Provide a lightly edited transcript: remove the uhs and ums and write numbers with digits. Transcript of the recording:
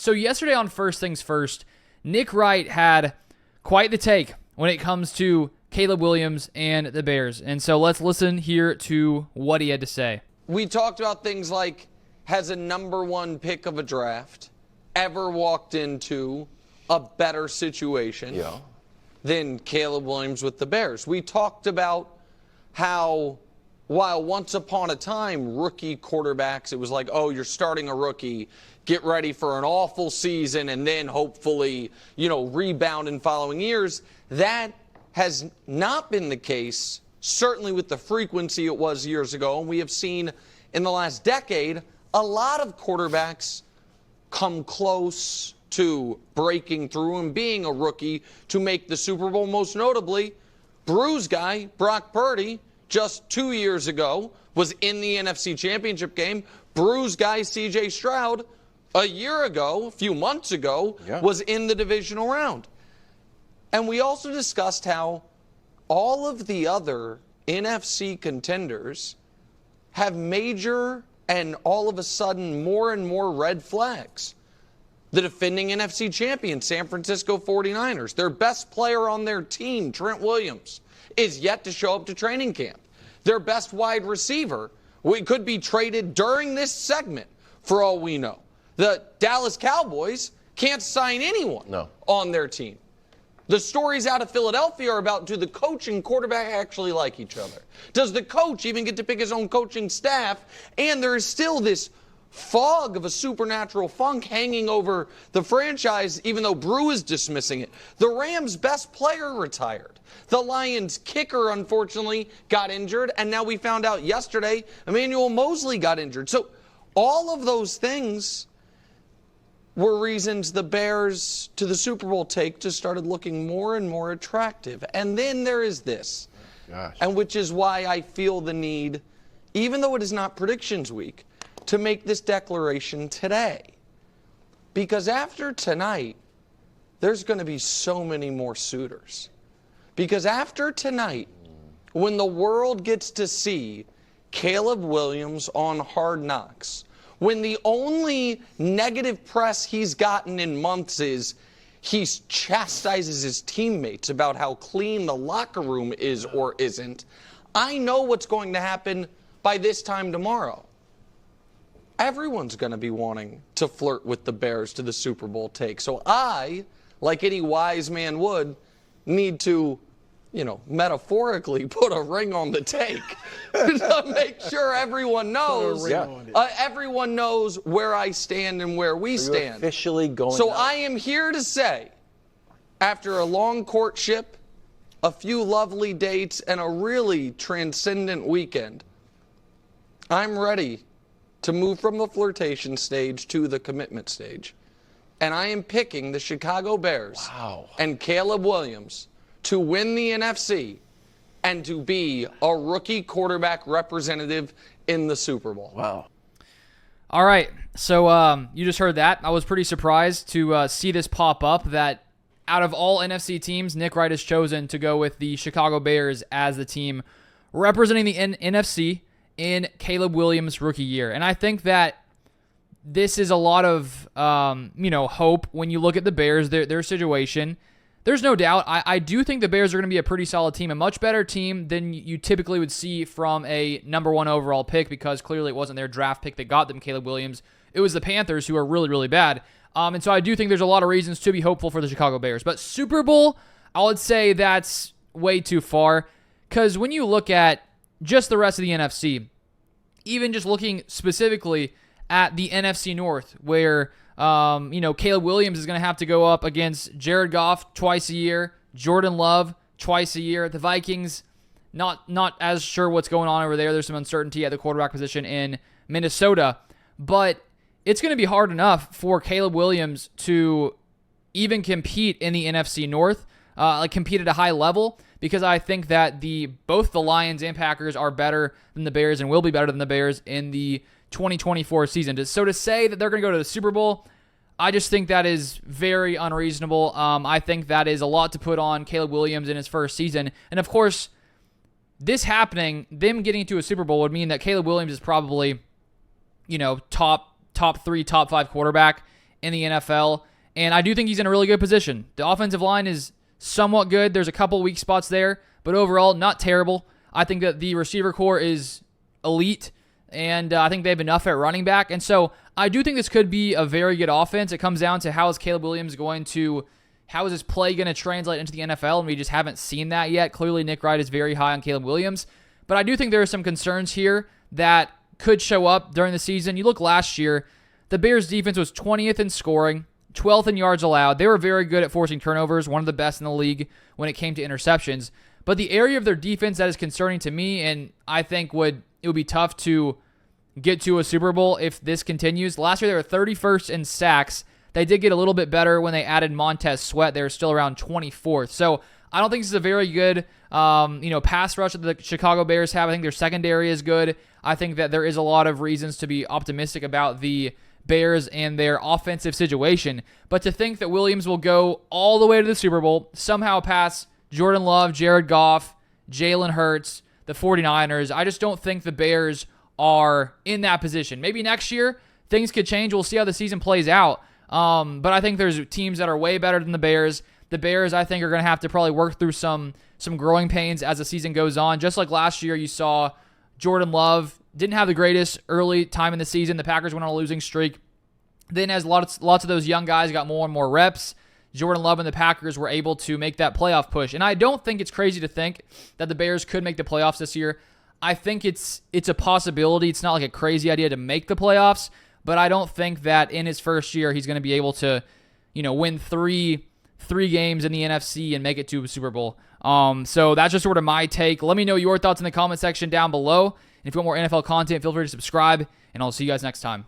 So yesterday on First Things First, Nick Wright had quite the take when it comes to Caleb Williams and the Bears. And so let's listen here to what he had to say. We talked about things like, has a number one pick of a draft ever walked into a better situation than Caleb Williams with the Bears? We talked about how, while once upon a time, rookie quarterbacks, it was like, oh, you're starting a rookie, get ready for an awful season, and then hopefully, rebound in following years. That has not been the case, certainly with the frequency it was years ago. And we have seen in the last decade a lot of quarterbacks come close to breaking through and being a rookie to make the Super Bowl. Most notably, Bruce guy Brock Purdy just 2 years ago was in the NFC Championship game. Bruce guy C.J. Stroud a year ago, a few months ago, was in the divisional round. And we also discussed how all of the other NFC contenders have major and all of a sudden more and more red flags. The defending NFC champion, San Francisco 49ers, their best player on their team, Trent Williams, is yet to show up to training camp. Their best wide receiver could be traded during this segment, for all we know. The Dallas Cowboys can't sign anyone on their team. The stories out of Philadelphia are about, do the coach and quarterback actually like each other? Does the coach even get to pick his own coaching staff? And there is still this fog of a supernatural funk hanging over the franchise, even though Brew is dismissing it. The Rams' best player retired. The Lions' kicker, unfortunately, got injured. And now we found out yesterday, Emmanuel Mosley got injured. So all of those things were reasons the Bears to the Super Bowl take just started looking more and more attractive. And then there is this, and which is why I feel the need, even though it is not predictions week, to make this declaration today. Because after tonight, there's going to be so many more suitors. Because after tonight, when the world gets to see Caleb Williams on Hard Knocks, when the only negative press he's gotten in months is he chastises his teammates about how clean the locker room is or isn't, I know what's going to happen by this time tomorrow. Everyone's going to be wanting to flirt with the Bears to the Super Bowl take. So I, like any wise man would, need to, metaphorically put a ring on the take to make sure everyone knows. Everyone knows where I stand and where we stand. Officially going. So I am here to say, after a long courtship, a few lovely dates, and a really transcendent weekend, I'm ready to move from the flirtation stage to the commitment stage. And I am picking the Chicago Bears and Caleb Williams to win the NFC and to be a rookie quarterback representative in the Super Bowl. Wow. All right. So you just heard that. I was pretty surprised to see this pop up, that out of all NFC teams, Nick Wright has chosen to go with the Chicago Bears as the team representing the NFC in Caleb Williams' rookie year. And I think that this is a lot of hope when you look at the Bears, their situation. There's no doubt. I do think the Bears are going to be a pretty solid team, a much better team than you typically would see from a number one overall pick, because clearly it wasn't their draft pick that got them Caleb Williams. It was the Panthers, who are really, really bad. And so I do think there's a lot of reasons to be hopeful for the Chicago Bears. But Super Bowl, I would say that's way too far, because when you look at just the rest of the NFC, even just looking specifically at the NFC North, where Caleb Williams is going to have to go up against Jared Goff twice a year, Jordan Love twice a year. The Vikings, not as sure what's going on over there. There's some uncertainty at the quarterback position in Minnesota. But it's going to be hard enough for Caleb Williams to even compete in the NFC North, compete at a high level, because I think that both the Lions and Packers are better than the Bears and will be better than the Bears in the 2024 season. So to say that they're going to go to the Super Bowl, I just think that is very unreasonable. I think that is a lot to put on Caleb Williams in his first season. And of course, this happening, them getting to a Super Bowl, would mean that Caleb Williams is probably, top 3, top 5 quarterback in the NFL. And I do think he's in a really good position. The offensive line is somewhat good. There's a couple weak spots there, but overall, not terrible. I think that the receiver core is elite, and I think they have enough at running back. And so I do think this could be a very good offense. It comes down to how is Caleb Williams how is his play going to translate into the NFL, and we just haven't seen that yet. Clearly, Nick Wright is very high on Caleb Williams, but I do think there are some concerns here that could show up during the season. You look last year, the Bears' defense was 20th in scoring, 12th in yards allowed. They were very good at forcing turnovers, one of the best in the league when it came to interceptions. But the area of their defense that is concerning to me, and I think it would be tough to get to a Super Bowl if this continues. Last year, they were 31st in sacks. They did get a little bit better when they added Montez Sweat. They were still around 24th. So I don't think this is a very good pass rush that the Chicago Bears have. I think their secondary is good. I think that there is a lot of reasons to be optimistic about the Bears and their offensive situation. But to think that Williams will go all the way to the Super Bowl, somehow pass Jordan Love, Jared Goff, Jalen Hurts, the 49ers, I just don't think the Bears are in that position. Maybe next year, things could change. We'll see how the season plays out. But I think there's teams that are way better than the Bears. The Bears, I think, are going to have to probably work through some growing pains as the season goes on. Just like last year, you saw Jordan Love didn't have the greatest early time in the season. The Packers went on a losing streak. Then as lots of those young guys got more and more reps, Jordan Love and the Packers were able to make that playoff push. And I don't think it's crazy to think that the Bears could make the playoffs this year. I think it's a possibility. It's not like a crazy idea to make the playoffs, but I don't think that in his first year he's going to be able to, win three games in the NFC and make it to a Super Bowl. So that's just sort of my take. Let me know your thoughts in the comment section down below. And if you want more NFL content, feel free to subscribe, and I'll see you guys next time.